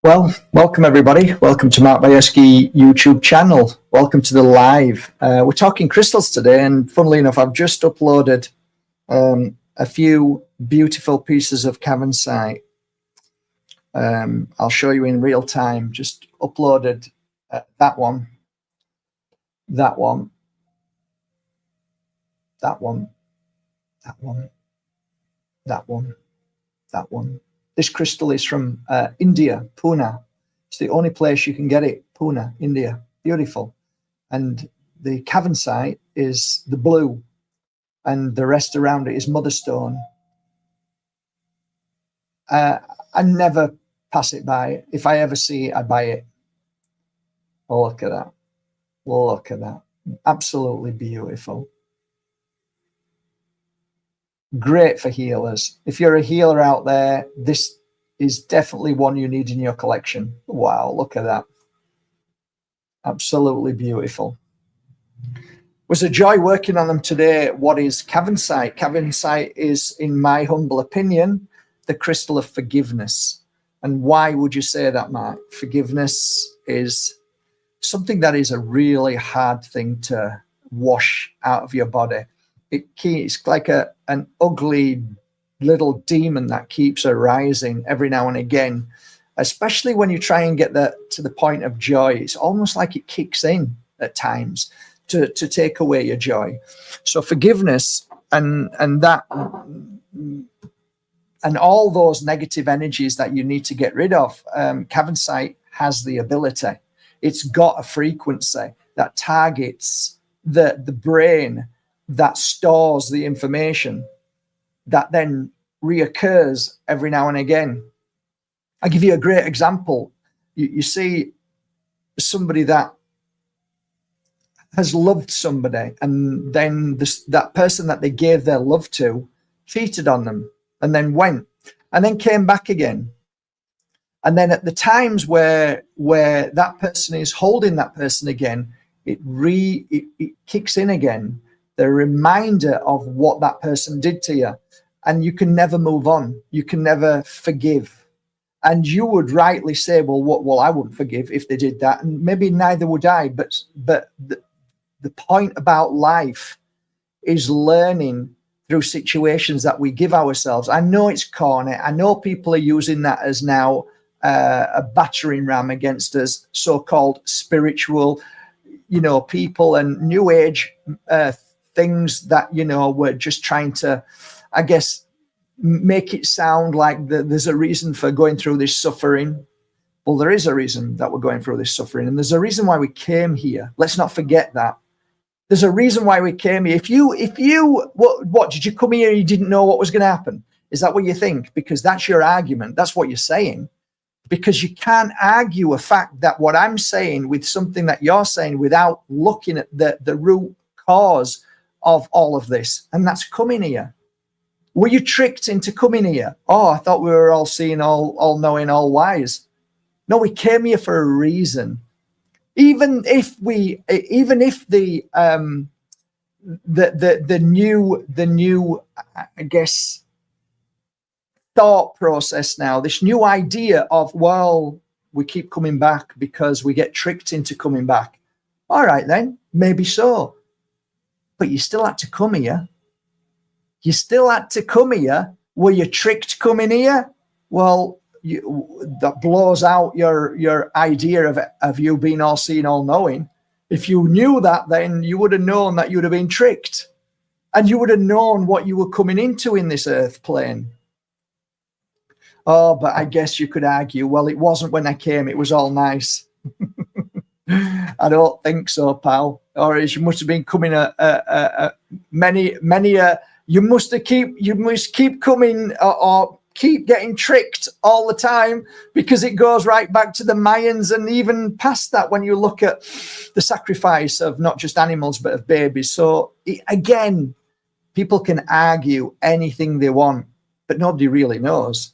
Well, welcome everybody. Welcome to Mark Bajerski YouTube channel. Welcome to the live. We're talking crystals today, and funnily enough, I've just uploaded a few beautiful pieces of cavensite. I'll show you in real time. Just uploaded that one, that one, that one, that one, that one, that one. This crystal is from India, Pune. It's the only place you can get it, Pune, India. Beautiful. And the cavensite is the blue, and the rest around it is motherstone. I never pass it by. If I ever see it, I buy it. Oh, look at that. Look at that. Absolutely beautiful. Great for healers. If you're a healer out there, this is definitely one you need in your collection. Wow, look at that. Absolutely beautiful. It was a joy working on them today. What is cavensite? Cavensite is, in my humble opinion, the crystal of forgiveness. And why would you say that, Mark? Forgiveness is something that is a really hard thing to wash out of your body. It's like an ugly little demon that keeps arising every now and again, especially when you try and get to the point of joy. It's almost like it kicks in at times to take away your joy. So forgiveness and that and all those negative energies that you need to get rid of, cavensite has the ability. It's got a frequency that targets the brain, that stores the information that then reoccurs every now and again. I'll give you a great example. You see somebody that has loved somebody, and then that person that they gave their love to cheated on them, and then went, and then came back again. And then at the times where that person is holding that person again, it kicks in again, the reminder of what that person did to you, and you can never move on. You can never forgive. And you would rightly say, well, I wouldn't forgive if they did that, and maybe neither would I. But the point about life is learning through situations that we give ourselves. I know it's corny. I know people are using that as now a battering ram against us, so-called spiritual, people and new age things that, we're just trying to, I guess, make it sound like there's a reason for going through this suffering. Well, there is a reason that we're going through this suffering, and there's a reason why we came here. Let's not forget that. There's a reason why we came here. If you, what did you come here and you didn't know what was going to happen? Is that what you think? Because that's your argument. That's what you're saying. Because you can't argue a fact that what I'm saying with something that you're saying without looking at the root cause of all of this, and that's coming here. Were you tricked into coming here? Oh, I thought we were all seeing, all knowing, all wise. No, we came here for a reason. Even if the new, I guess, thought process now, this new idea of, well, we keep coming back because we get tricked into coming back. All right, then, maybe so. But you still had to come here. You still had to come here. Were you tricked coming here? Well, that blows out your idea of you being all seeing, all knowing. If you knew that, then you would have known that you would have been tricked, and you would have known what you were coming into in this earth plane. Oh, but I guess you could argue, well, it wasn't when I came, it was all nice. I don't think so, pal. Or you must have been coming you must keep coming or keep getting tricked all the time, because it goes right back to the Mayans and even past that when you look at the sacrifice of not just animals but of babies. So again, people can argue anything they want, but nobody really knows.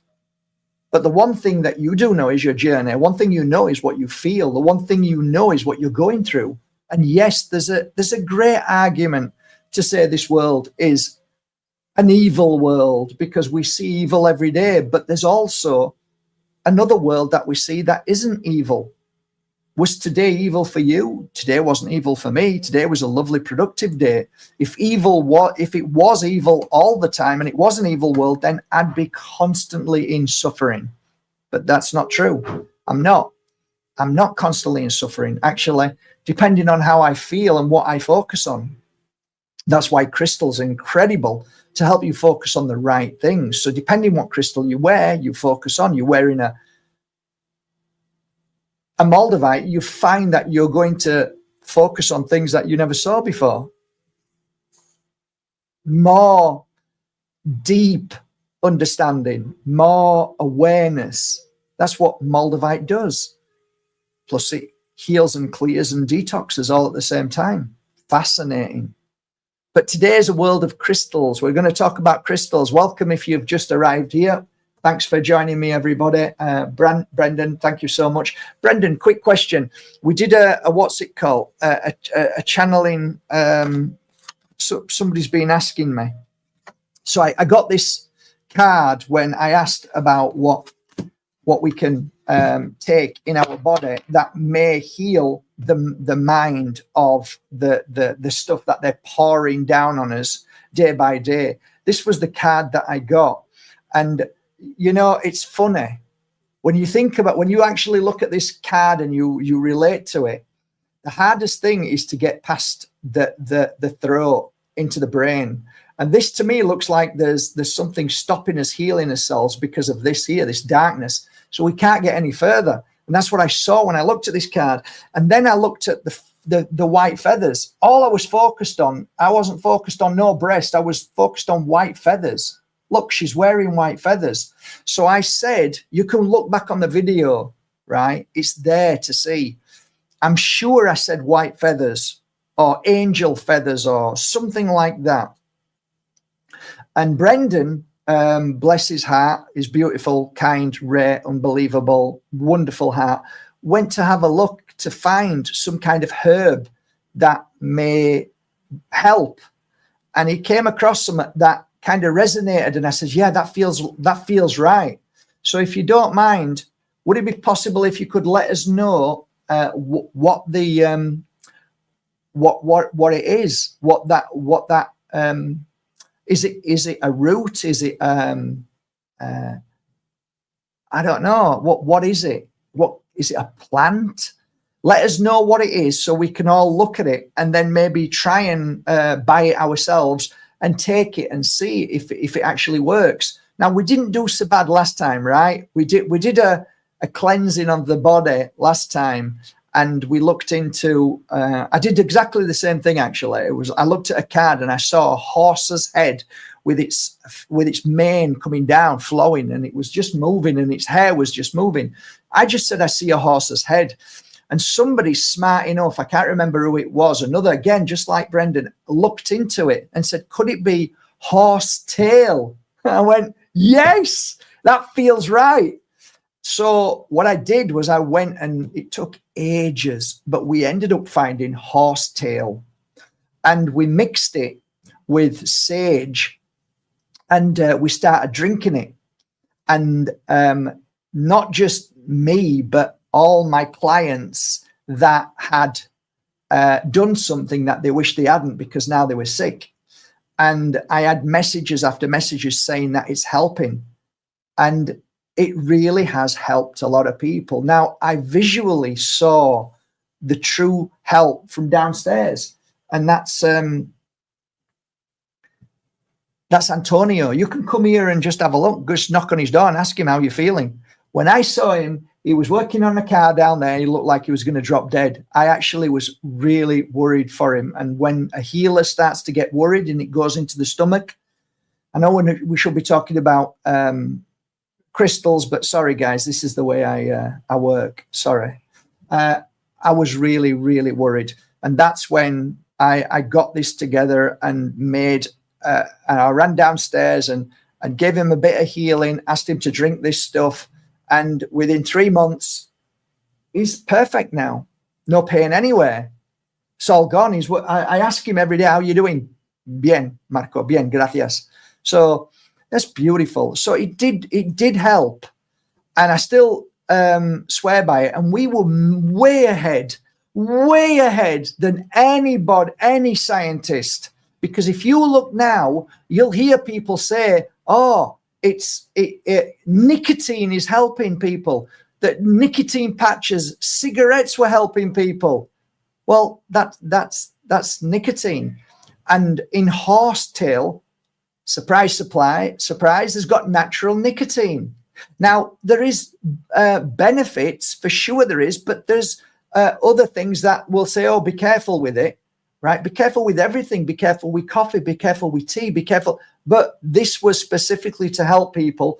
But the one thing that you do know is your journey. One thing you know is what you feel. The one thing you know is what you're going through. And yes, there's a great argument to say this world is an evil world because we see evil every day. But there's also another world that we see that isn't evil. Was today evil for you? Today wasn't evil for me. Today was a lovely, productive day. If it was evil all the time and it was an evil world, then I'd be constantly in suffering. But that's not true. I'm not constantly in suffering. Actually, depending on how I feel and what I focus on. That's why crystals are incredible, to help you focus on the right things. So depending what crystal you wear, you focus on. You're wearing a Moldavite, you find that you're going to focus on things that you never saw before. More deep understanding, more awareness. That's what Moldavite does. Plus it heals and clears and detoxes all at the same time. Fascinating. But today is a world of crystals. We're going to talk about crystals. Welcome if you've just arrived here. Thanks for joining me, everybody. Brendan, thank you so much. Brendan, quick question. We did a what's it called? A channeling. So somebody's been asking me. So I got this card when I asked about what we can take in our body that may heal the mind of the stuff that they're pouring down on us day by day. This was the card that I got. And you know, it's funny when you think about, when you actually look at this card and you relate to it, the hardest thing is to get past the throat into the brain. And this to me looks like there's something stopping us healing ourselves because of this here, this darkness. So we can't get any further. And that's what I saw when I looked at this card. And then I looked at the white feathers. All I was focused on, I wasn't focused on no breast. I was focused on white feathers. Look, she's wearing white feathers. So I said, you can look back on the video, right? It's there to see. I'm sure I said white feathers or angel feathers or something like that. And Brendan, bless his heart, his beautiful, kind, rare, unbelievable, wonderful heart, went to have a look to find some kind of herb that may help. And he came across some that kind of resonated, and I said, yeah, that feels right. So if you don't mind, would it be possible if you could let us know what it is, what that is it a root, is it I don't know, what is it, what is it, a plant? Let us know what it is so we can all look at it and then maybe try and buy it ourselves and take it and see if it actually works. Now, we didn't do so bad last time, right? We did a cleansing of the body last time, and we looked into, I did exactly the same thing, actually. I looked at a card and I saw a horse's head with its mane coming down, flowing, and it was just moving, and its hair was just moving. I just said, I see a horse's head. And somebody smart enough, I can't remember who it was, another, again, just like Brendan, looked into it and said, could it be horse tail? I went, yes, that feels right. So what I did was I went, and it took ages, but we ended up finding horse tail. And we mixed it with sage, and we started drinking it. And not just me, but all my clients that had done something that they wished they hadn't because now they were sick. And I had messages after messages saying that it's helping. And it really has helped a lot of people. Now, I visually saw the true help from downstairs. And that's Antonio. You can come here and just have a look, just knock on his door and ask him how you're feeling. When I saw him, he was working on a car down there. He looked like he was going to drop dead. I actually was really worried for him. And when a healer starts to get worried and it goes into the stomach, I know we should be talking about crystals, but sorry, guys, this is the way I work. Sorry. I was really, really worried. And that's when I got this together and made, and I ran downstairs and gave him a bit of healing, asked him to drink this stuff. And within 3 months, he's perfect now. No pain anywhere. It's all gone. I ask him every day, how are you doing? Bien, Marco, bien, gracias. So that's beautiful. So it did help. And I still swear by it. And we were way ahead than anybody, any scientist. Because if you look now, you'll hear people say, oh, nicotine is helping people, that nicotine patches, cigarettes were helping people. Well, that's nicotine. And in horsetail, surprise, has got natural nicotine. Now, there is benefits, for sure there is, but there's other things that will say, oh, be careful with it, right? Be careful with everything. Be careful with coffee. Be careful with tea. Be careful. But this was specifically to help people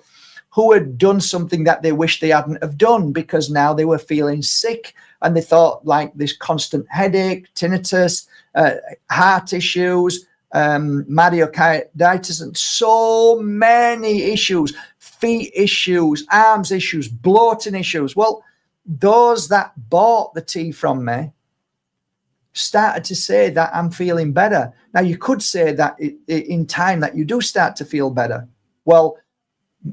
who had done something that they wished they hadn't have done, because now they were feeling sick and they thought, like, this constant headache, tinnitus, heart issues, myocarditis, and so many issues, feet issues, arms issues, bloating issues. Well, those that bought the tea from me started to say that I'm feeling better. Now, you could say that in time that you do start to feel better. Well,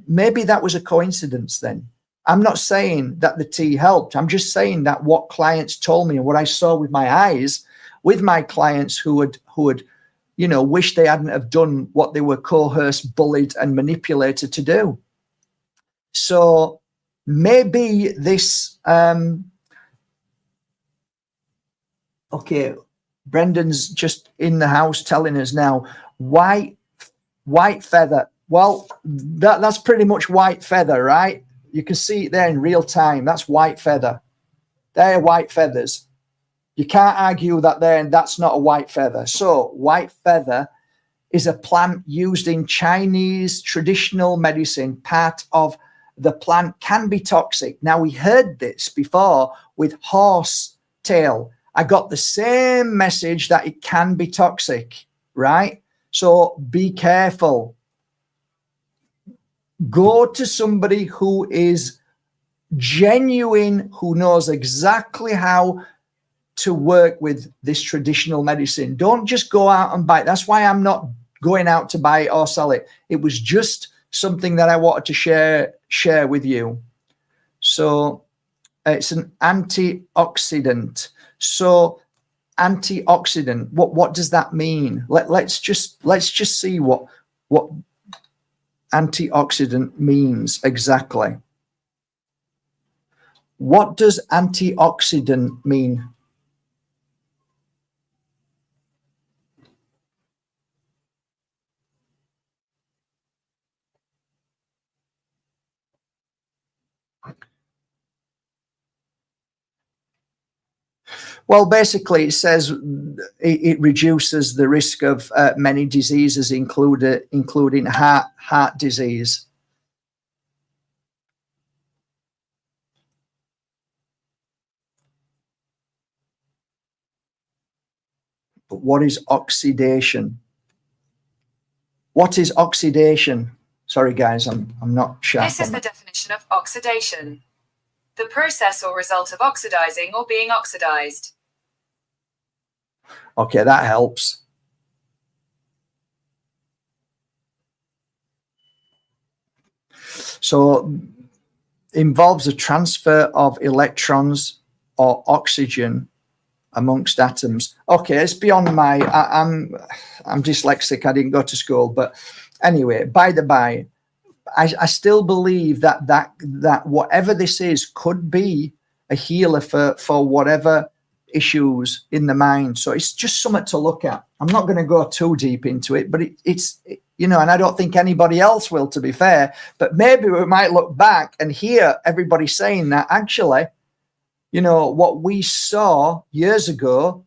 maybe that was a coincidence then. I'm not saying that the tea helped. I'm just saying that what clients told me and what I saw with my eyes with my clients who had wished they hadn't have done what they were coerced, bullied, and manipulated to do. So maybe this, okay, Brendan's just in the house telling us now, white feather. Well, that's pretty much white feather, right? You can see it there in real time. That's white feather. They're white feathers. You can't argue that that's not a white feather. So white feather is a plant used in Chinese traditional medicine. Part of the plant can be toxic. Now, we heard this before with horse tail. I got the same message that it can be toxic, right? So be careful. Go to somebody who is genuine, who knows exactly how to work with this traditional medicine. Don't just go out and buy it. That's why I'm not going out to buy it or sell it. It was just something that I wanted to share with you. So it's an antioxidant. So antioxidant, what does that mean? Let's just see what antioxidant means exactly. What does antioxidant mean? Well, basically, it says it reduces the risk of many diseases, including heart disease. But what is oxidation? What is oxidation? Sorry, guys, I'm not sure. This is the definition of oxidation: the process or result of oxidizing or being oxidized. Okay, that helps. So involves a transfer of electrons or oxygen amongst atoms. Okay, it's beyond my, I'm dyslexic, I didn't go to school, but anyway, by the by, I still believe that whatever this is could be a healer for whatever issues in the mind. So it's just something to look at. I'm not going to go too deep into it, but it's and I don't think anybody else will, to be fair, but maybe we might look back and hear everybody saying that actually, what we saw years ago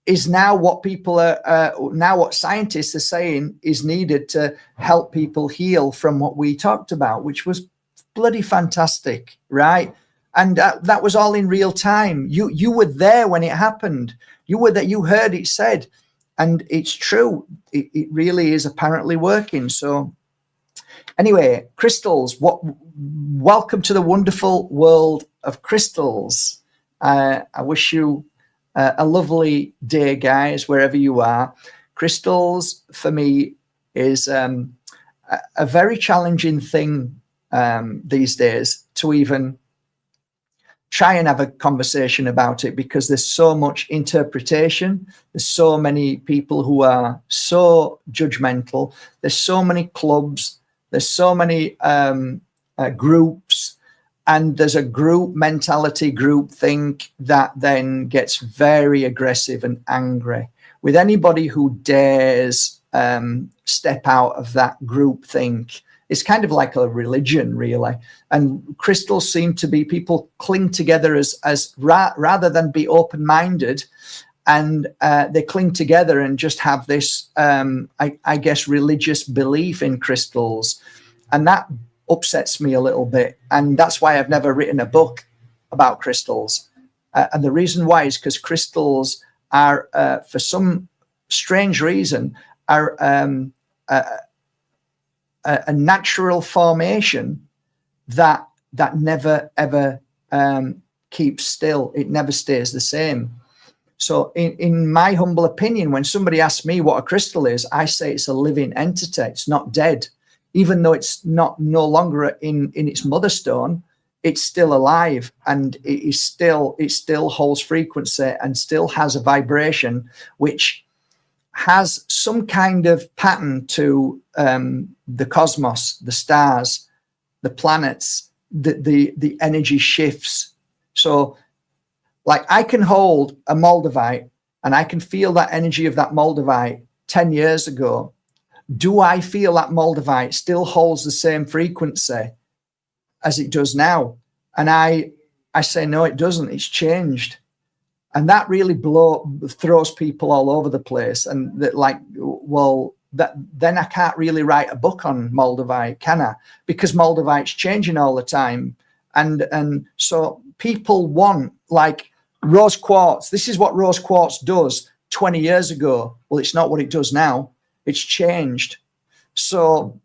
is now what people are, now what scientists are saying is needed to help people heal from what we talked about, which was bloody fantastic, right? And that was all in real time. You were there when it happened. You were there, you heard it said, and it's true. It really is apparently working. So anyway, crystals, welcome to the wonderful world of crystals. I wish you a lovely day, guys, wherever you are. Crystals for me is a very challenging thing these days to even try and have a conversation about it, because there's so much interpretation. There's so many people who are so judgmental. There's so many clubs. There's so many groups, and there's a group mentality, group think that then gets very aggressive and angry with anybody who dares step out of that group think. It's kind of like a religion, really. And crystals seem to be, people cling together as rather than be open-minded, and they cling together and just have this, I guess, religious belief in crystals. And that upsets me a little bit. And that's why I've never written a book about crystals. And the reason why is because crystals are, for some strange reason, are a natural formation that never ever keeps still. It never stays the same. So in my humble opinion, when somebody asks me what a crystal is, I say it's a living entity. It's not dead. Even though it's no longer in its mother stone, it's still alive, and it still holds frequency and still has a vibration which has some kind of pattern to the cosmos, the stars, the planets, the energy shifts. So like I can hold a Moldavite and I can feel that energy of that Moldavite 10 years ago. Do I feel that Moldavite still holds the same frequency as it does now? And I say, no, it doesn't. It's changed. And that really throws people all over the place. And that, like, well, then I can't really write a book on Moldavite, can I? Because Moldavite's changing all the time. And so people want, like, rose quartz. This is what rose quartz does 20 years ago. Well, it's not what it does now. It's changed. So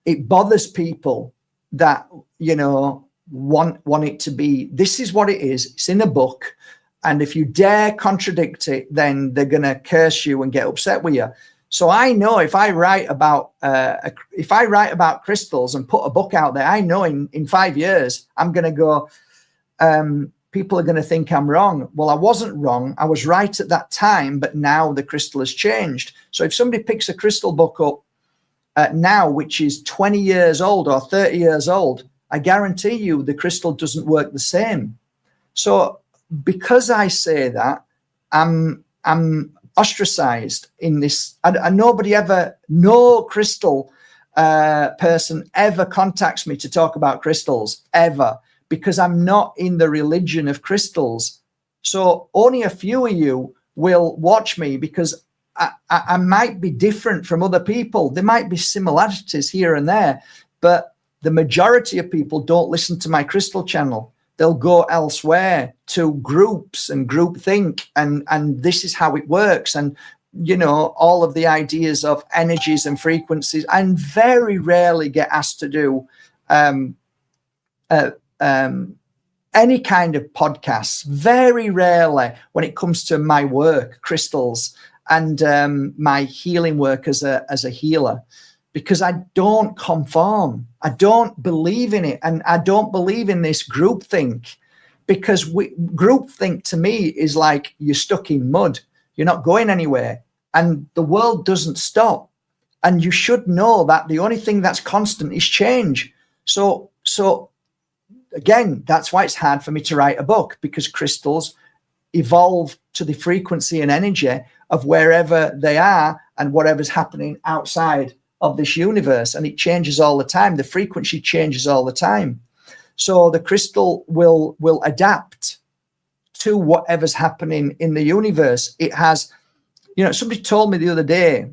it bothers people that, you know, want it to be, this is what it is. It's in a book. And if you dare contradict it, then they're going to curse you and get upset with you. So I know if I write about crystals and put a book out there, I know in 5 years I'm going to go, people are going to think I'm wrong. Well, I wasn't wrong. I was right at that time, but now the crystal has changed. So if somebody picks a crystal book up now, which is 20 years old or 30 years old, I guarantee you the crystal doesn't work the same. So because I say that, I'm ostracized in this. And nobody ever, no crystal person ever contacts me to talk about crystals, ever, because I'm not in the religion of crystals. So only a few of you will watch me because I might be different from other people. There might be similarities here and there, but the majority of people don't listen to my crystal channel. They'll go elsewhere to groups and groupthink, and this is how it works. And, you know, all of the ideas of energies and frequencies, and very rarely get asked to do any kind of podcasts. Very rarely when it comes to my work, crystals, and my healing work as a healer, because I don't conform. I don't believe in it. And I don't believe in this groupthink, because groupthink to me is like you're stuck in mud. You're not going anywhere. And the world doesn't stop. And you should know that the only thing that's constant is change. So again, that's why it's hard for me to write a book, because crystals evolve to the frequency and energy of wherever they are and whatever's happening outside of this universe, and it changes all the time. The frequency changes all the time. So the crystal will adapt to whatever's happening in the universe. It has, you know, somebody told me the other day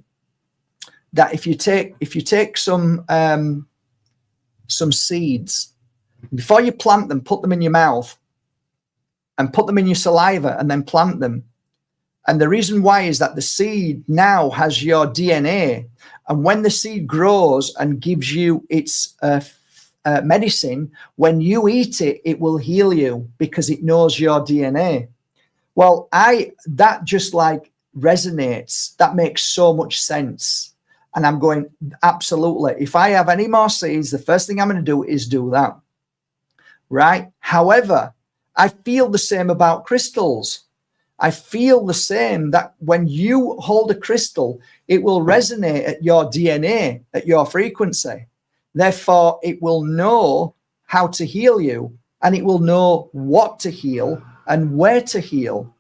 that if you take some seeds, before you plant them, put them in your mouth and put them in your saliva and then plant them. And the reason why is that the seed now has your DNA. And when the seed grows and gives you its medicine, when you eat it, it will heal you because it knows your DNA. Well, that just like resonates. That makes so much sense. And I'm going, absolutely. If I have any more seeds, the first thing I'm going to do is do that. Right? However, I feel the same about crystals. I feel the same that when you hold a crystal, it will resonate at your DNA, at your frequency. Therefore, it will know how to heal you, and it will know what to heal and where to heal.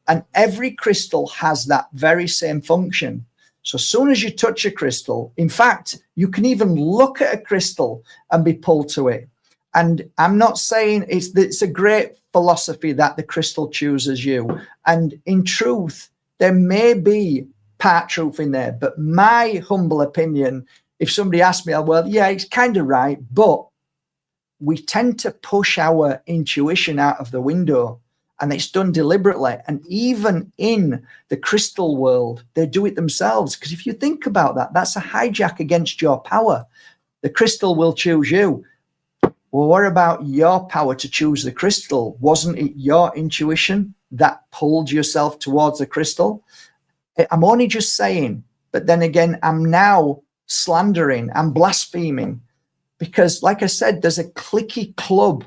And every crystal has that very same function. So as soon as you touch a crystal, in fact, you can even look at a crystal and be pulled to it. And I'm not saying it's a great philosophy that the crystal chooses you. And in truth, there may be part truth in there. But my humble opinion, if somebody asked me, well, yeah, it's kind of right. But we tend to push our intuition out of the window. And it's done deliberately. And even in the crystal world, they do it themselves. Because if you think about that, that's a hijack against your power. The crystal will choose you. Well, what about your power to choose the crystal? Wasn't it your intuition that pulled yourself towards the crystal? I'm only just saying, but then again, I'm now slandering, I'm blaspheming. Because like I said, there's a cliquey club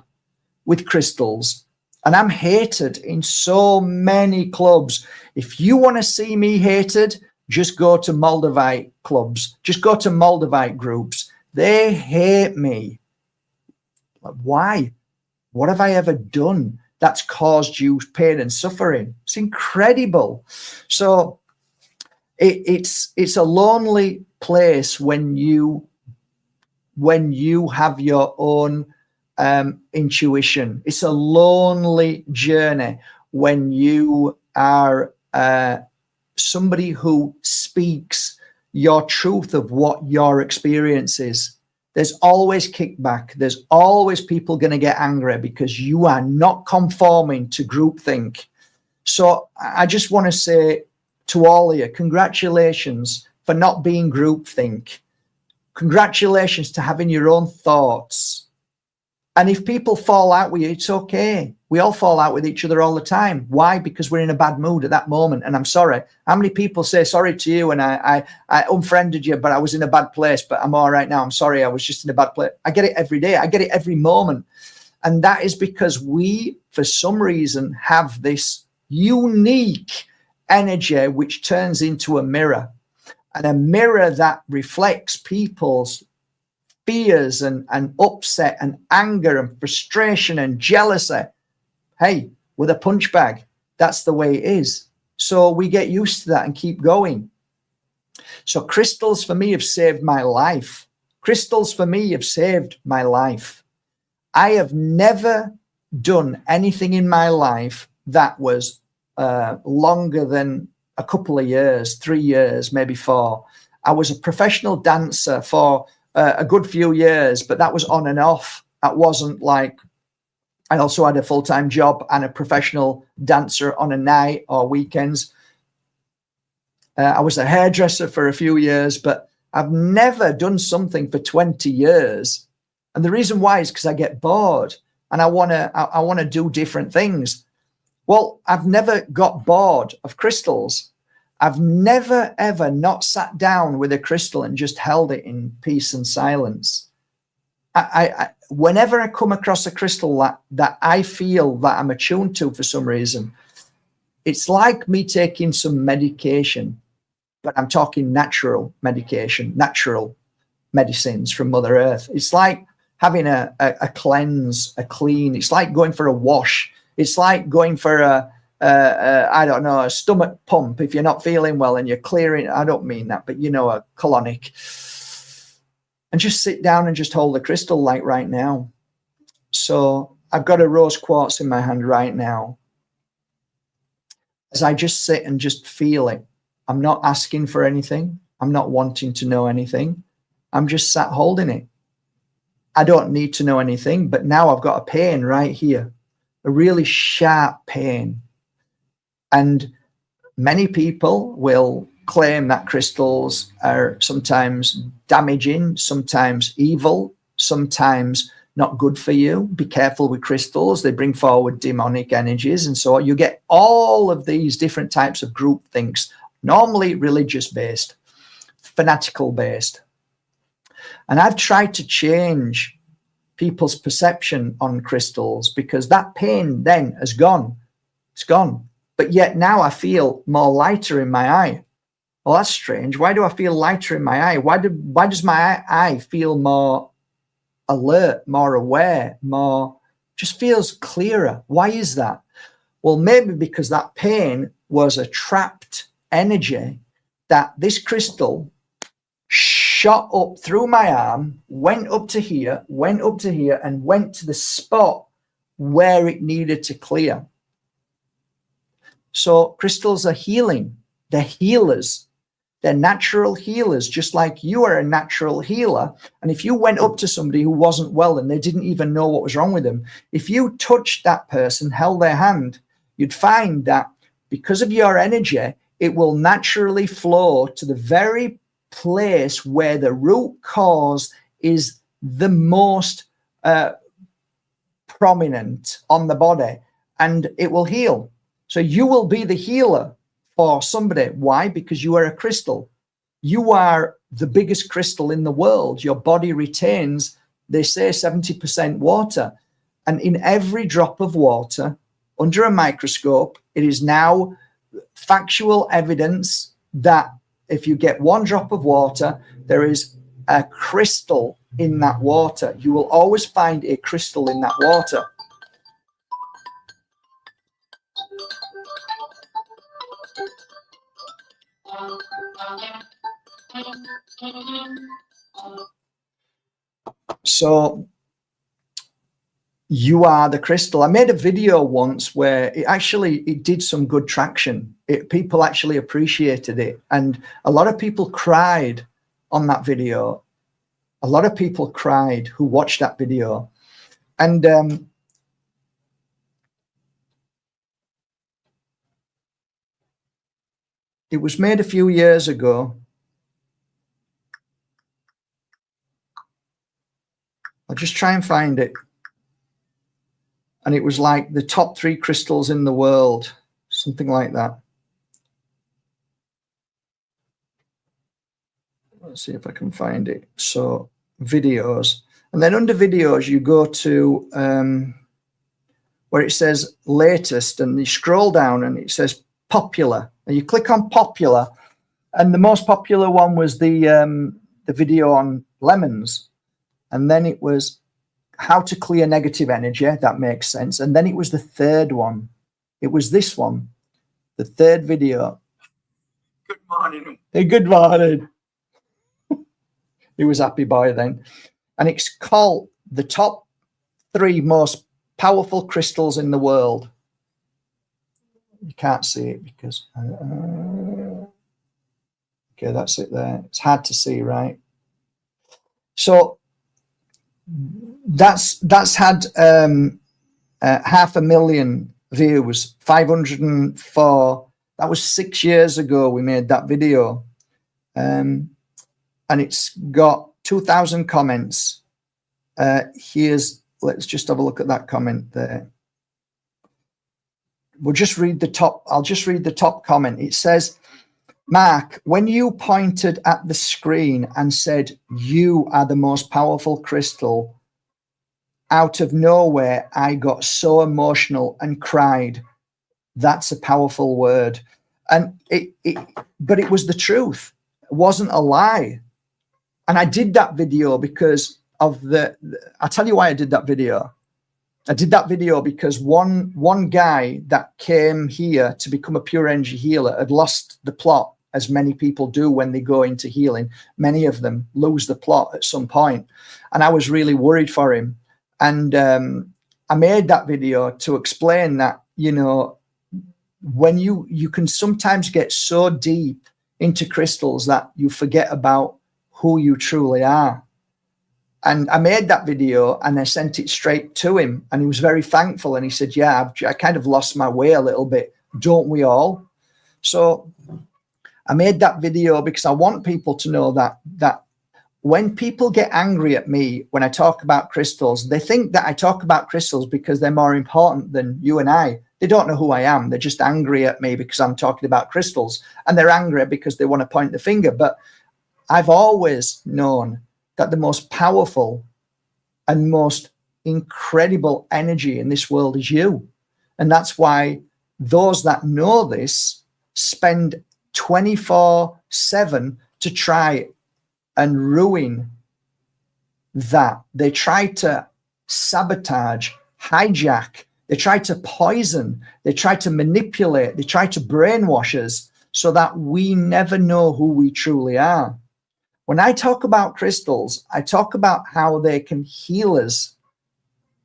with crystals. And I'm hated in so many clubs. If you want to see me hated, just go to Moldavite clubs. Just go to Moldavite groups. They hate me. Why? What have I ever done that's caused you pain and suffering? It's incredible. So it's a lonely place when you have your own intuition. It's a lonely journey when you are somebody who speaks your truth of what your experience is. There's always kickback. There's always people going to get angry because you are not conforming to groupthink. So I just want to say to all of you, congratulations for not being groupthink. Congratulations to having your own thoughts. And if people fall out with you, it's okay. We all fall out with each other all the time. Why? Because we're in a bad mood at that moment. And I'm sorry. How many people say sorry to you and I unfriended you, but I was in a bad place, but I'm all right now. I'm sorry. I was just in a bad place. I get it every day. I get it every moment. And that is because we, for some reason, have this unique energy which turns into a mirror. And a mirror that reflects people's fears and upset and anger and frustration and jealousy. Hey, with a punch bag, that's the way it is. So we get used to that and keep going. So crystals for me have saved my life. Crystals for me have saved my life. I have never done anything in my life that was longer than a couple of years, 3 years, maybe 4. I was a professional dancer for a good few years, but that was on and off. That wasn't like, I also had a full-time job and a professional dancer on a night or weekends. I was a hairdresser for a few years, but I've never done something for 20 years. And the reason why is because I get bored and I want to do different things. Well, I've never got bored of crystals. I've never, ever not sat down with a crystal and just held it in peace and silence. Whenever I come across a crystal that I feel that I'm attuned to for some reason, it's like me taking some medication, but I'm talking natural medication, natural medicines from Mother Earth. It's like having a cleanse, a clean. It's like going for a wash. It's like going for I don't know, a stomach pump if you're not feeling well and you're clearing. I don't mean that, but you know, a colonic. And just sit down and just hold the crystal like right now. So I've got a rose quartz in my hand right now. As I just sit and just feel it, I'm not asking for anything. I'm not wanting to know anything. I'm just sat holding it. I don't need to know anything, but now I've got a pain right here, a really sharp pain. And many people will claim that crystals are sometimes damaging, sometimes evil, sometimes not good for you. Be careful with crystals. They bring forward demonic energies. And so you get all of these different types of group thinks, normally religious based. fanatical based. And I've tried to change people's perception on crystals, because that pain then has gone. It's gone. But yet now I feel more lighter in my eye. Well, that's strange. Why do I feel lighter in my eye? Why does my eye feel more alert, more aware, just feels clearer? Why is that? Well, maybe because that pain was a trapped energy that this crystal shot up through my arm, went up to here, and went to the spot where it needed to clear. So crystals are healing. They're healers. They're natural healers, just like you are a natural healer. And if you went up to somebody who wasn't well and they didn't even know what was wrong with them, if you touched that person, held their hand, you'd find that because of your energy, it will naturally flow to the very place where the root cause is the most prominent on the body, and it will heal. So you will be the healer for somebody. Why? Because you are a crystal. You are the biggest crystal in the world. Your body retains, they say, 70% water. And in every drop of water, under a microscope, it is now factual evidence that if you get one drop of water, there is a crystal in that water. You will always find a crystal in that water. So you are the crystal. I made a video once where it did some good traction. People actually appreciated it. And a lot of people cried on that video. A lot of people cried who watched that video. And it was made a few years ago. I'll just try and find it. And it was like the top 3 crystals in the world, something like that. Let's see if I can find it. So videos. And then under videos, you go to where it says latest, and you scroll down and it says popular. And you click on popular. And the most popular one was the video on lemons. And then it was how to clear negative energy. That makes sense. And then it was the third one. It was this one, the third video. Good morning. Hey, good morning. He was happy boy then. And it's called the top 3 most powerful crystals in the world. You can't see it because okay, that's it there. It's hard to see, right? So that's had 500,000 views, 504. That was 6 years ago we made that video. And it's got 2,000 comments. Let's just have a look at that comment there. I'll just read the top comment. It says, Mark, when you pointed at the screen and said, you are the most powerful crystal, out of nowhere, I got so emotional and cried. That's a powerful word. And but it was the truth. It wasn't a lie. And I did that video because of I'll tell you why I did that video. I did that video because one guy that came here to become a pure energy healer had lost the plot, as many people do when they go into healing. Many of them lose the plot at some point. And I was really worried for him. And I made that video to explain that, you know, when you can sometimes get so deep into crystals that you forget about who you truly are. And I made that video and I sent it straight to him, and he was very thankful. And he said, yeah, I kind of lost my way a little bit. Don't we all? So I made that video because I want people to know that when people get angry at me, when I talk about crystals, they think that I talk about crystals because they're more important than you and I. They don't know who I am. They're just angry at me because I'm talking about crystals, and they're angry because they want to point the finger. But I've always known that the most powerful and most incredible energy in this world is you. And that's why those that know this spend 24/7 to try and ruin that. They try to sabotage, hijack, they try to poison, they try to manipulate, they try to brainwash us so that we never know who we truly are. When I talk about crystals, I talk about how they can heal us.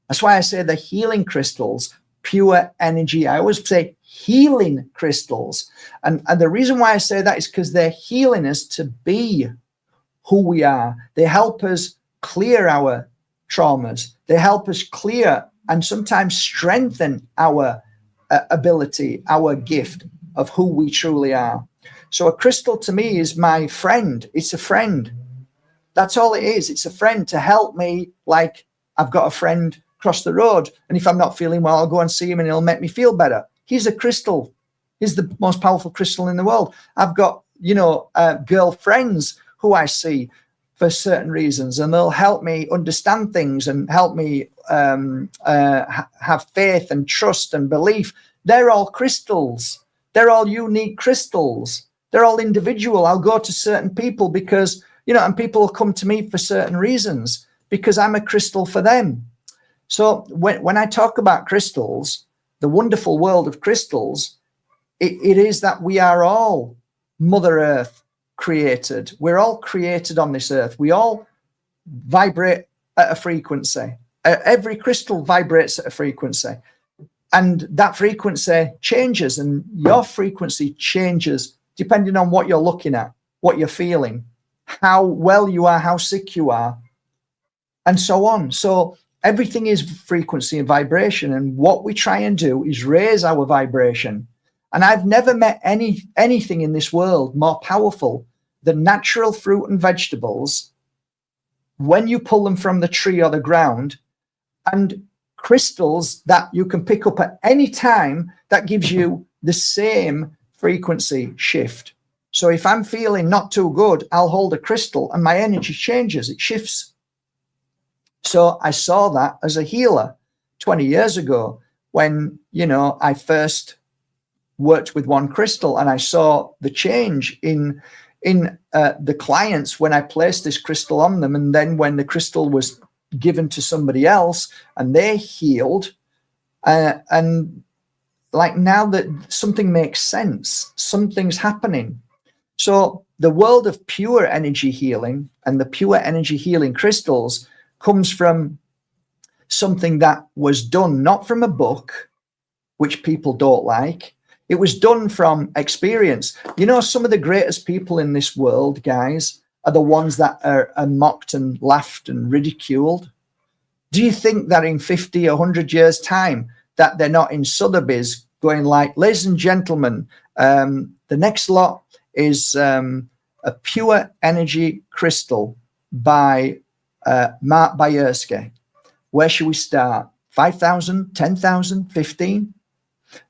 That's why I say the healing crystals, pure energy. I always say healing crystals. And the reason why I say that is because they're healing us to be who we are. They help us clear our traumas. They help us clear and sometimes strengthen our ability, our gift of who we truly are. So a crystal to me is my friend. It's a friend. That's all it is. It's a friend to help me. Like I've got a friend across the road, and if I'm not feeling well, I'll go and see him and he'll make me feel better. He's a crystal. He's the most powerful crystal in the world. I've got, girlfriends who I see for certain reasons, and they'll help me understand things and help me have faith and trust and belief. They're all crystals. They're all unique crystals. They're all individual. I'll go to certain people because, and people will come to me for certain reasons because I'm a crystal for them. So when I talk about crystals, the wonderful world of crystals, it is that we are all Mother Earth created. We're all created on this earth. We all vibrate at a frequency. Every crystal vibrates at a frequency. And that frequency changes, and your frequency changes depending on what you're looking at, what you're feeling, how well you are, how sick you are, and so on. So everything is frequency and vibration. And what we try and do is raise our vibration. And I've never met anything in this world more powerful than natural fruit and vegetables when you pull them from the tree or the ground, and crystals that you can pick up at any time that gives you the same frequency shift. So if I'm feeling not too good, I'll hold a crystal and my energy changes, it shifts. So I saw that as a healer 20 years ago when, I first worked with one crystal, and I saw the change in the clients when I placed this crystal on them. And then when the crystal was given to somebody else and they healed, and like now that something makes sense, something's happening. So the world of pure energy healing and the pure energy healing crystals comes from something that was done not from a book, which people don't like. It was done from experience. Some of the greatest people in this world, guys, are the ones that are mocked and laughed and ridiculed. Do you think that in 50 or 100 years' time that they're not in Sotheby's going like, ladies and gentlemen, the next lot is a pure energy crystal by Mark Bajerski. Where should we start? 5,000, 10,000, 15?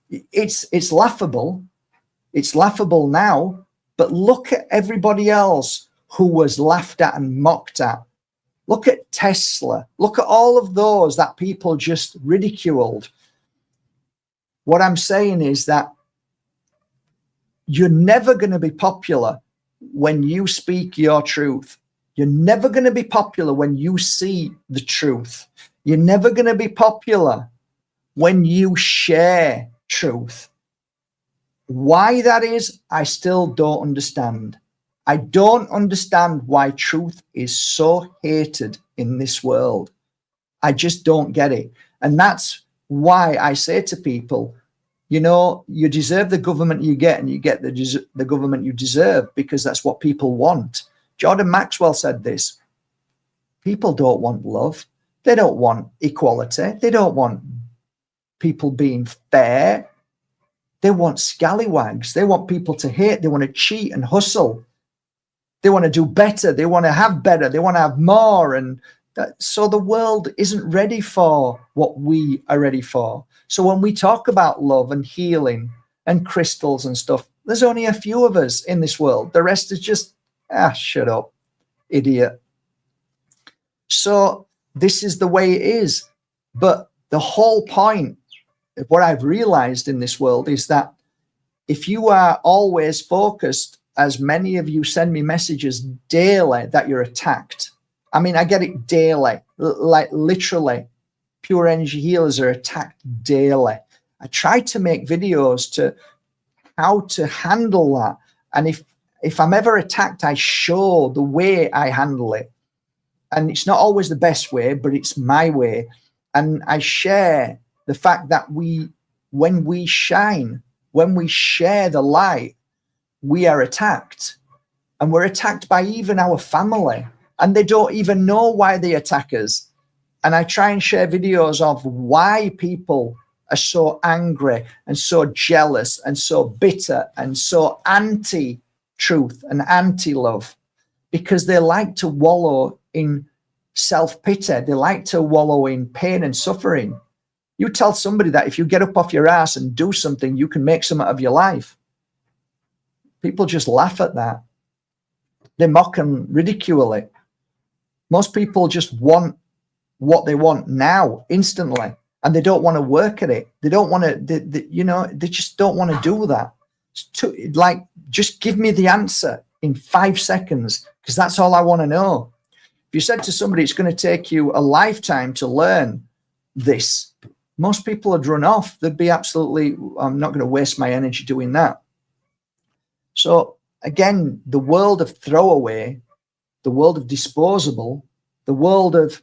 It's laughable. It's laughable now, but look at everybody else who was laughed at and mocked at. Look at Tesla. Look at all of those that people just ridiculed. What I'm saying is that you're never going to be popular when you speak your truth. You're never going to be popular when you see the truth. You're never going to be popular when you share truth. Why that is, I still don't understand. I don't understand why truth is so hated in this world. I just don't get it. And that's why I say to people, you deserve the government you get, and you get the government you deserve, because that's what people want. Jordan Maxwell said this. People don't want love. They don't want equality. They don't want people being fair. They want scallywags. They want people to hate. They want to cheat and hustle. They want to do better. They want to have better. They want to have more. And so the world isn't ready for what we are ready for. So when we talk about love and healing and crystals and stuff, there's only a few of us in this world. The rest is just, shut up. idiot. So this is the way it is. But the whole point of what I've realized in this world is that if you are always focused, as many of you send me messages daily that you're attacked. I mean, I get it daily, like literally. Pure energy healers are attacked daily. I try to make videos to how to handle that. And if I'm ever attacked, I show the way I handle it. And it's not always the best way, but it's my way. And I share the fact that when we shine, when we share the light, we are attacked. And we're attacked by even our family. And they don't even know why they attack us. And I try and share videos of why people are so angry and so jealous and so bitter and so anti-truth and anti-love, because they like to wallow in self-pity. They like to wallow in pain and suffering. You tell somebody that if you get up off your ass and do something, you can make something of your life. People just laugh at that. They mock and ridicule it. Most people just want what they want now, instantly, and they don't want to work at it. They don't want to, they just don't want to do that. Just give me the answer in 5 seconds, because that's all I want to know. If you said to somebody, it's going to take you a lifetime to learn this, most people would run off. They'd be absolutely, I'm not going to waste my energy doing that. So again, the world of throwaway, the world of disposable, the world of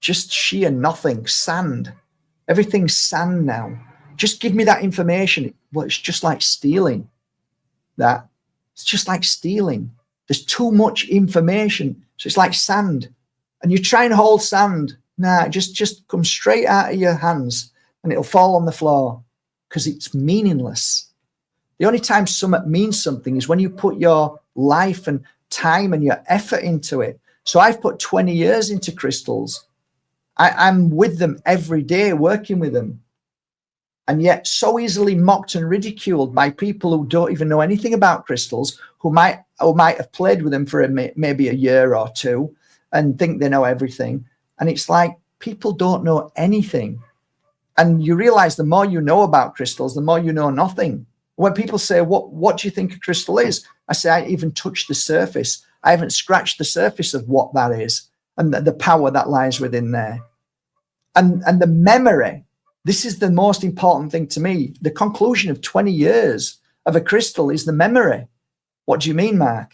just sheer nothing, sand. Everything's sand now. Just give me that information. Well, it's just like stealing that. It's just like stealing. There's too much information. So it's like sand. And you try and hold sand. Nah, just come straight out of your hands and it'll fall on the floor because it's meaningless. The only time something means something is when you put your life and time and your effort into it. So I've put 20 years into crystals. I'm with them every day, working with them. And yet so easily mocked and ridiculed by people who don't even know anything about crystals, who might have played with them for maybe a year or two and think they know everything. And it's like people don't know anything. And you realize the more you know about crystals, the more you know nothing. When people say, what do you think a crystal is? I say, I even touched the surface. I haven't scratched the surface of what that is and the power that lies within there. And the memory, this is the most important thing to me. The conclusion of 20 years of a crystal is the memory. What do you mean, Mark?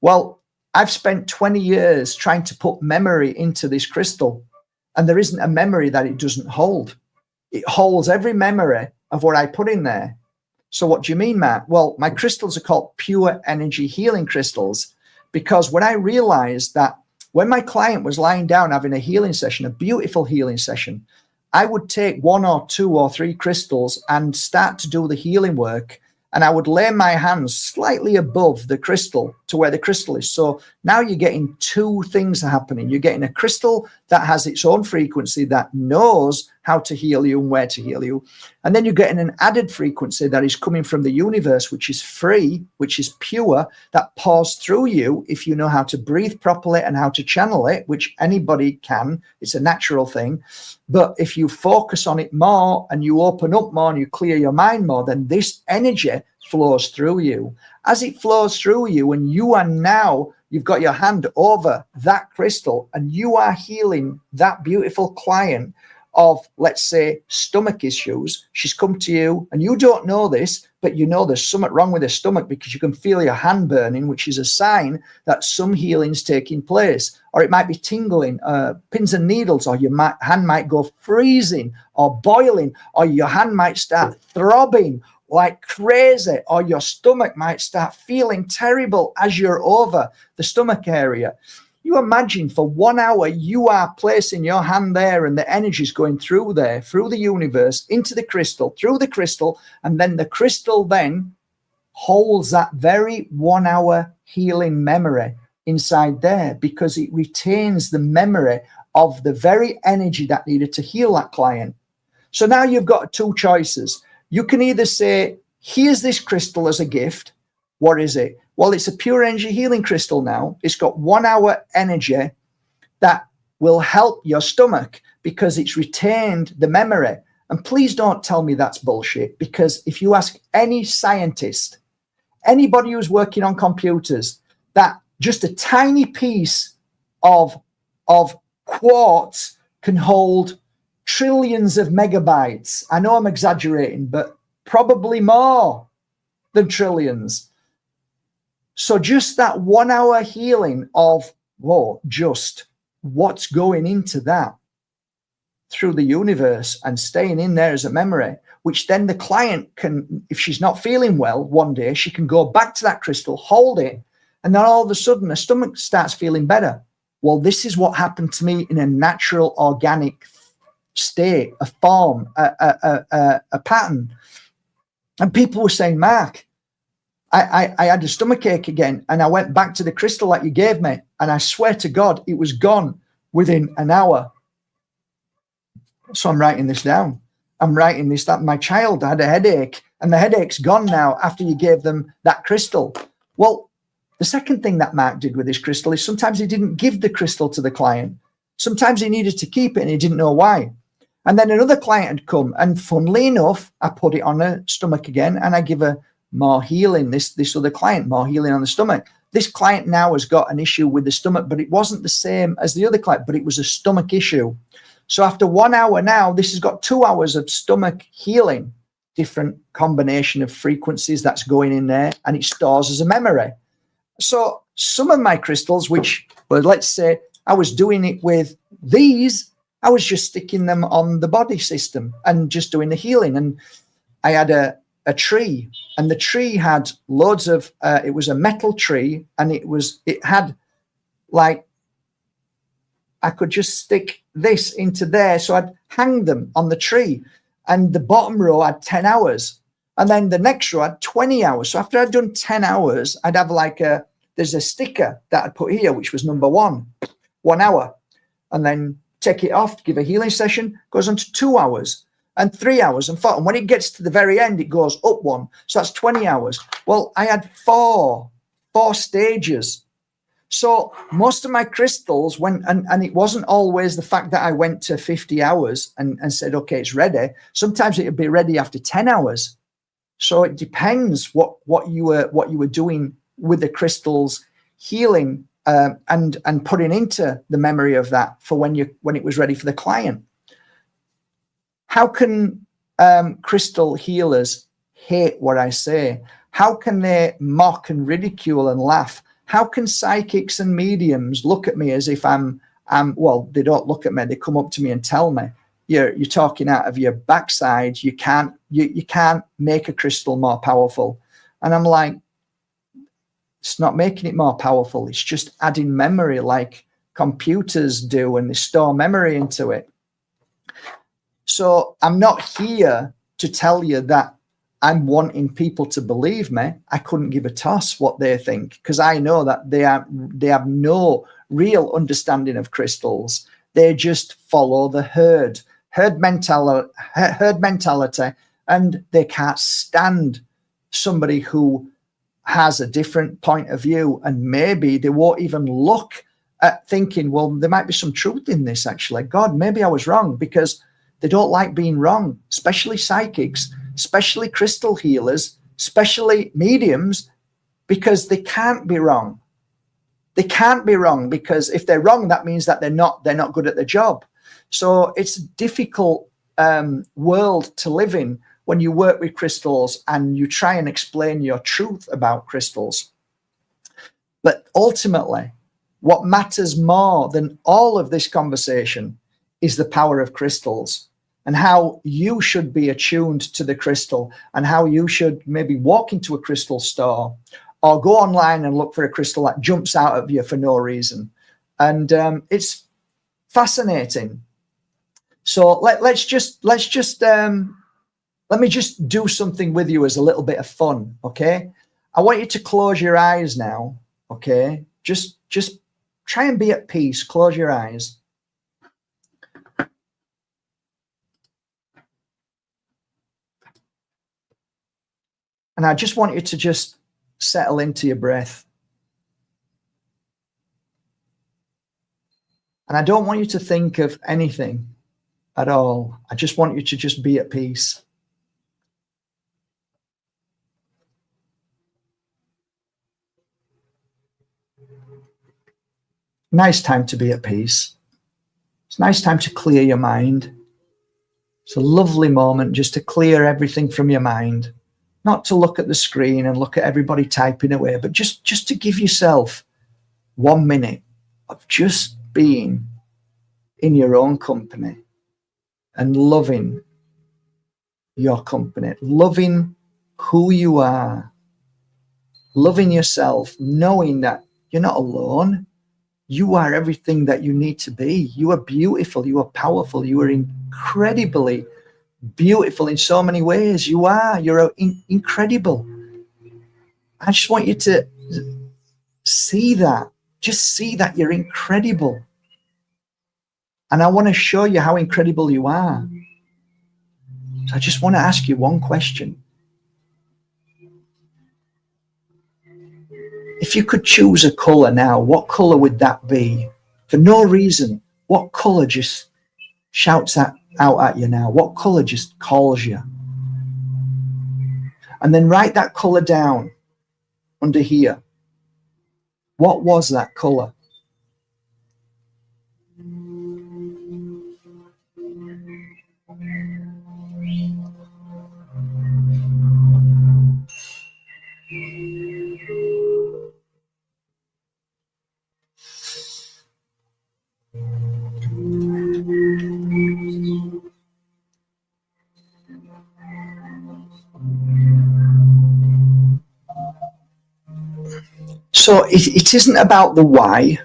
Well, I've spent 20 years trying to put memory into this crystal, and there isn't a memory that it doesn't hold. It holds every memory of what I put in there. So what do you mean, Mark? Well, my crystals are called pure energy healing crystals, because when I realized that when my client was lying down having a healing session, a beautiful healing session, I would take 1 or 2 or 3 crystals and start to do the healing work. And I would lay my hands slightly above the crystal to where the crystal is. So now you're getting 2 things happening. You're getting a crystal that has its own frequency that knows how to heal you and where to heal you. And then you're getting an added frequency that is coming from the universe, which is free, which is pure, that pours through you if you know how to breathe properly and how to channel it, which anybody can. It's a natural thing. But if you focus on it more and you open up more and you clear your mind more, then this energy flows through you. As it flows through you, and you are now, you've got your hand over that crystal and you are healing that beautiful client of, let's say, stomach issues. She's come to you and you don't know this, but you know there's something wrong with her stomach because you can feel your hand burning, which is a sign that some healing's taking place. Or it might be tingling, pins and needles, or your hand might go freezing or boiling, or your hand might start throbbing like crazy, or your stomach might start feeling terrible as you're over the stomach area. You imagine for 1 hour, you are placing your hand there and the energy is going through there, through the universe, into the crystal, through the crystal. And then the crystal then holds that very 1 hour healing memory inside there, because it retains the memory of the very energy that needed to heal that client. So now you've got 2 choices. You can either say, here's this crystal as a gift. What is it? Well, it's a pure energy healing crystal now. It's got 1 hour energy that will help your stomach because it's retained the memory. And please don't tell me that's bullshit, because if you ask any scientist, anybody who's working on computers, that just a tiny piece of quartz can hold trillions of megabytes. I know I'm exaggerating, but probably more than trillions. So just that 1 hour healing of, just what's going into that through the universe and staying in there as a memory, which then the client can, if she's not feeling well one day, she can go back to that crystal, hold it, and then all of a sudden her stomach starts feeling better. Well, this is what happened to me in a natural, organic state, a form, a pattern. And people were saying, Mark, I had a stomach ache again, and I went back to the crystal that you gave me, and I swear to God, it was gone within an hour. So I'm writing this down. I'm writing this, that my child had a headache, and the headache's gone now after you gave them that crystal. Well, the second thing that Mark did with this crystal is sometimes he didn't give the crystal to the client. Sometimes he needed to keep it and he didn't know why. And then another client had come, and funnily enough, I put it on her stomach again, and I give her more healing. This other client, more healing on the stomach. This client now has got an issue with the stomach, but it wasn't the same as the other client, but it was a stomach issue. So after 1 hour now, this has got 2 hours of stomach healing, different combination of frequencies that's going in there, and it stores as a memory. So some of my crystals, which, well, let's say I was doing it with these, I was just sticking them on the body system and just doing the healing. And I had a tree, and the tree had loads of, it was a metal tree, and it had like, I could just stick this into there. So I'd hang them on the tree, and the bottom row had 10 hours. And then the next row had 20 hours. So after I'd done 10 hours, I'd have there's a sticker that I'd put here, which was number 1 hour. And then take it off, give a healing session, goes on to 2 hours and 3 hours and 4. And when it gets to the very end, it goes up 1. So that's 20 hours. Well, I had four stages. So most of my crystals went, and it wasn't always the fact that I went to 50 hours and said, okay, it's ready. Sometimes it would be ready after 10 hours. So it depends what you were doing with the crystals, healing and putting into the memory of that for when it was ready for the client. How can crystal healers hate what I say? How can they mock and ridicule and laugh? How can psychics and mediums look at me as if I'm well, they don't look at me, they come up to me and tell me, you're talking out of your backside, you can't make a crystal more powerful. And I'm like, it's not making it more powerful, it's just adding memory like computers do, and they store memory into it. So I'm not here to tell you that I'm wanting people to believe me. I couldn't give a toss what they think, because I know that they have no real understanding of crystals. They just follow the herd mentality, and they can't stand somebody who has a different point of view, and maybe they won't even look at thinking, well, there might be some truth in this actually. God, maybe I was wrong, because they don't like being wrong, especially psychics, especially crystal healers, especially mediums, because they can't be wrong. They can't be wrong, because if they're wrong, that means that they're not good at the job. So it's a difficult world to live in when you work with crystals and you try and explain your truth about crystals. But ultimately, what matters more than all of this conversation is the power of crystals, and how you should be attuned to the crystal, and how you should maybe walk into a crystal store or go online and look for a crystal that jumps out of you for no reason. And it's fascinating. So let me just do something with you as a little bit of fun, okay? I want you to close your eyes now, okay? Just try and be at peace. Close your eyes. And I just want you to just settle into your breath. And I don't want you to think of anything at all. I just want you to just be at peace. Nice time to be at peace. It's a nice time to clear your mind. It's a lovely moment just to clear everything from your mind. Not to look at the screen and look at everybody typing away, but just to give yourself 1 minute of just being in your own company and loving your company, loving who you are, loving yourself, knowing that you're not alone. You are everything that you need to be. You are beautiful. You are powerful. You are incredibly beautiful in so many ways. You are. You're incredible. I just want you to see that. Just see that you're incredible. And I want to show you how incredible you are. So I just want to ask you one question. If you could choose a color now, what color would that be? For no reason, what color just shouts out at you now? What color just calls you? And then write that color down under here. What was that color? So it isn't about the why.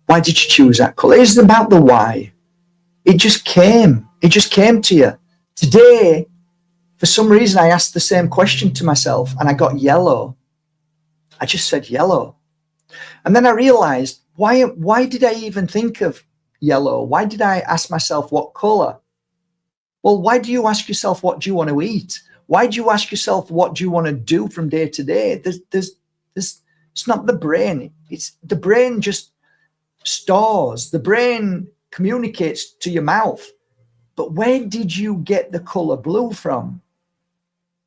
Why did you choose that color? It isn't about the why. It just came. It just came to you. Today, for some reason, I asked the same question to myself and I got yellow. I just said yellow. And then I realized, why did I even think of yellow? Why did I ask myself what color? Well, why do you ask yourself, what do you want to eat? Why do you ask yourself, what do you want to do from day to day? It's not the brain. It's the brain just stores. The brain communicates to your mouth. But where did you get the color blue from?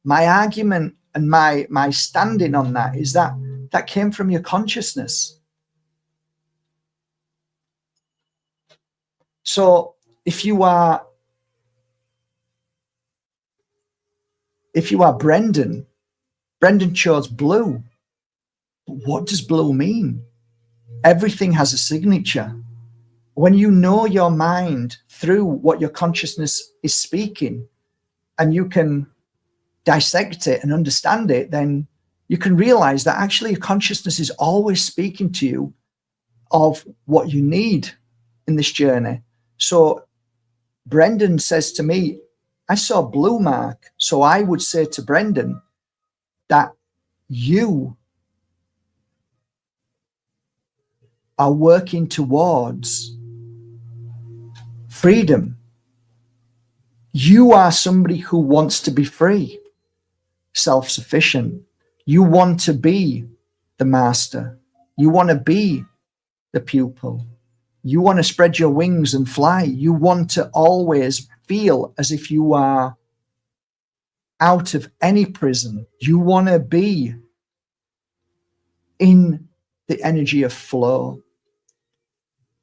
My argument and my standing on that is that came from your consciousness. So if you are Brendan chose blue. What does blue mean? Everything has a signature. When you know your mind through what your consciousness is speaking, and you can dissect it and understand it, then you can realize that actually your consciousness is always speaking to you of what you need in this journey. So Brendan says to me, I saw blue, Mark. So I would say to Brendan that you are working towards freedom. You are somebody who wants to be free, self-sufficient. You want to be the master. You want to be the pupil. You want to spread your wings and fly. You want to always feel as if you are out of any prison. You want to be in the energy of flow.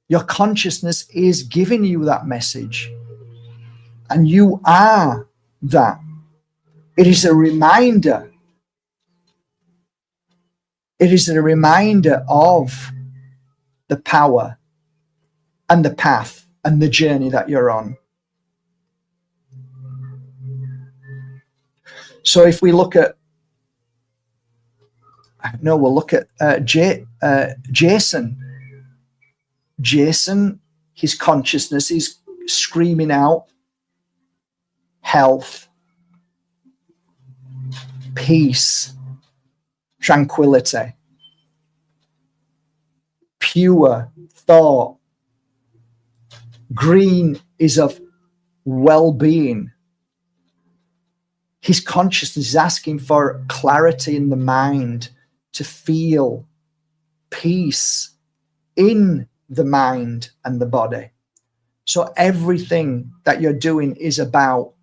Your consciousness is giving you that message, and you are that. It is a reminder. It is a reminder of the power and the path and the journey that you're on. So if we look at, we'll look at Jason. Jason, his consciousness is screaming out health, peace, tranquility, pure thought. Green is of well-being. His consciousness is asking for clarity in the mind to feel peace in the mind and the body. So everything that you're doing is about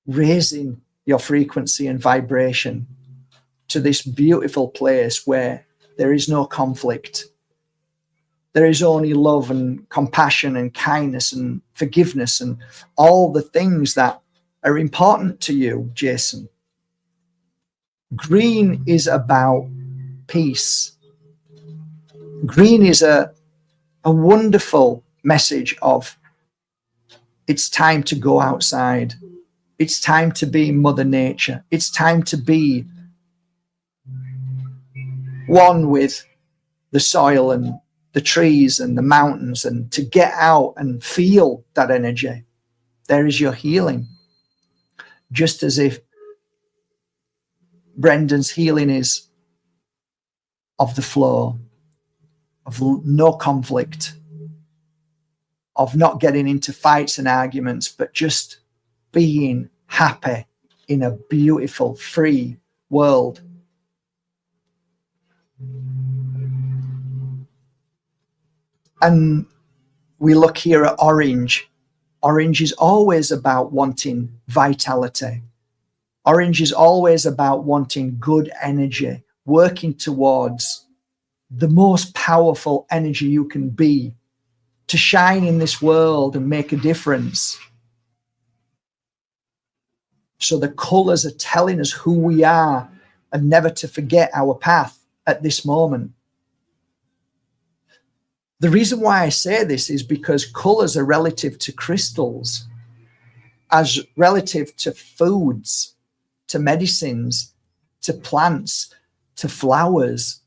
raising your frequency and vibration to this beautiful place where there is no conflict. There is only love and compassion and kindness and forgiveness and all the things that are important to you, Jason. Green is about peace. Green is a wonderful message of it's time to go outside. It's time to be Mother Nature. It's time to be one with the soil and the trees and the mountains, and to get out and feel that energy. There is your healing. Just as if Brendan's healing is of the flow, of no conflict, of not getting into fights and arguments, but just being happy in a beautiful, free world. And we look here at orange. Orange is always about wanting vitality. Orange is always about wanting good energy, working towards the most powerful energy you can be, to shine in this world and make a difference. So the colors are telling us who we are and never to forget our path at this moment. The reason why I say this is because colors are relative to crystals, as relative to foods, to medicines, to plants, to flowers.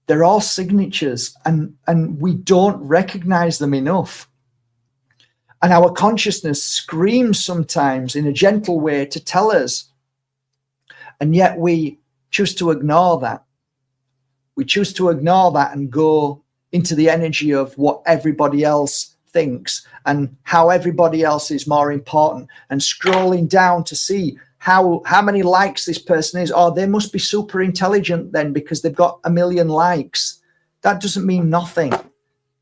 They're all signatures, and we don't recognize them enough. And our consciousness screams sometimes in a gentle way to tell us, and yet we choose to ignore that. We choose to ignore that and go into the energy of what everybody else thinks and how everybody else is more important, and scrolling down to see how many likes this person is. Oh, they must be super intelligent then because they've got 1 million likes. That doesn't mean nothing.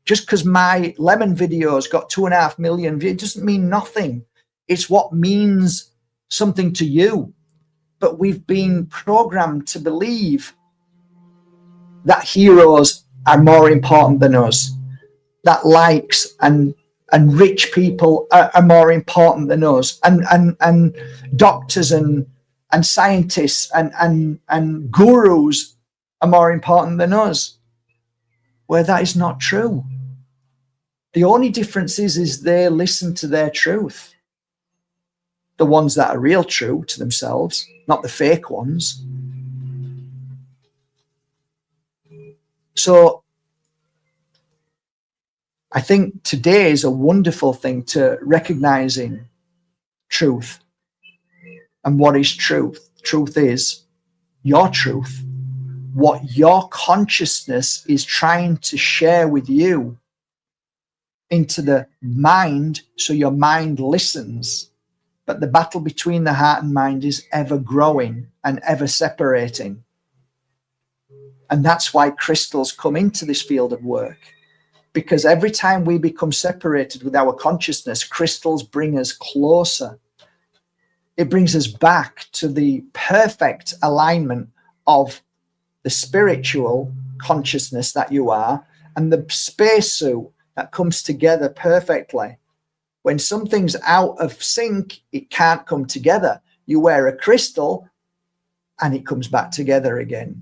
Just because my lemon video's got 2.5 million views, it doesn't mean nothing. It's what means something to you. But we've been programmed to believe that heroes are more important than us, that likes and rich people are more important than us, and doctors and scientists and gurus are more important than us, where that is not true. The only difference is they listen to their truth, the ones that are real true to themselves, not the fake ones. So I think today is a wonderful thing to recognizing truth. And what is truth? Truth is your truth, what your consciousness is trying to share with you into the mind, so your mind listens. But the battle between the heart and mind is ever growing and ever separating. And that's why crystals come into this field of work, because every time we become separated with our consciousness, crystals bring us closer. It brings us back to the perfect alignment of the spiritual consciousness that you are and the spacesuit that comes together perfectly. When something's out of sync, it can't come together. You wear a crystal and it comes back together again.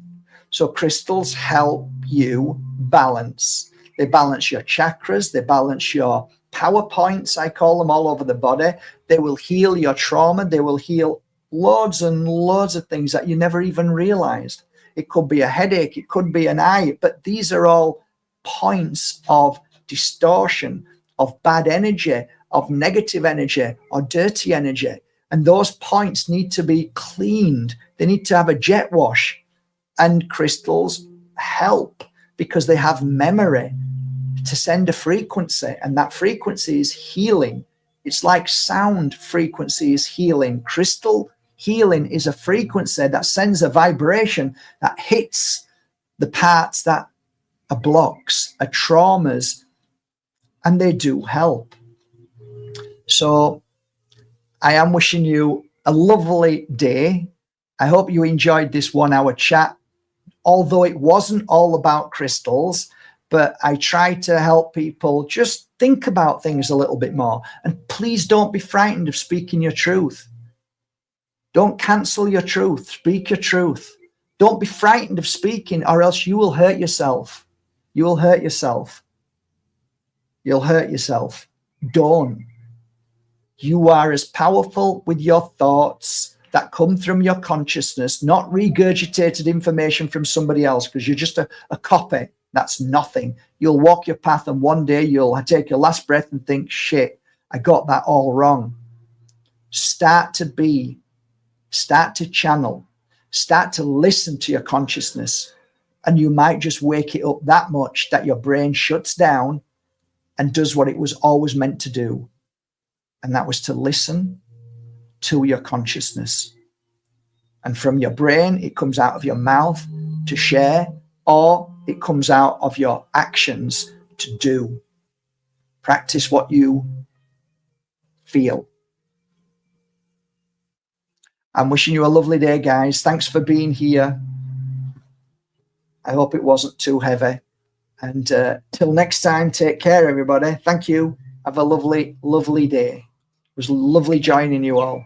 So crystals help you balance. They balance your chakras. They balance your power points, I call them, all over the body. They will heal your trauma. They will heal loads and loads of things that you never even realized. It could be a headache. It could be an eye. But these are all points of distortion, of bad energy, of negative energy or dirty energy. And those points need to be cleaned. They need to have a jet wash. And crystals help because they have memory to send a frequency, and that frequency is healing. It's like sound frequency is healing. Crystal healing is a frequency that sends a vibration that hits the parts that are blocks, are traumas, and they do help. So I am wishing you a lovely day. I hope you enjoyed this 1 hour chat, although it wasn't all about crystals, but I tried to help people just think about things a little bit more. And please don't be frightened of speaking your truth. Don't cancel your truth. Speak your truth. Don't be frightened of speaking, or else you will hurt yourself. You will hurt yourself. You'll hurt yourself. Don't. You are as powerful with your thoughts that come from your consciousness, not regurgitated information from somebody else, because you're just a copy. That's nothing. You'll walk your path, and one day you'll take your last breath and think, shit, I got that all wrong. Start to channel, start to listen to your consciousness, and you might just wake it up that much that your brain shuts down and does what it was always meant to do. And that was to listen to your consciousness. And from your brain, it comes out of your mouth to share, or it comes out of your actions to do. Practice what you feel. I'm wishing you a lovely day, guys. Thanks for being here. I hope it wasn't too heavy. And till next time, take care, everybody. Thank you. Have a lovely, lovely day. It was lovely joining you all.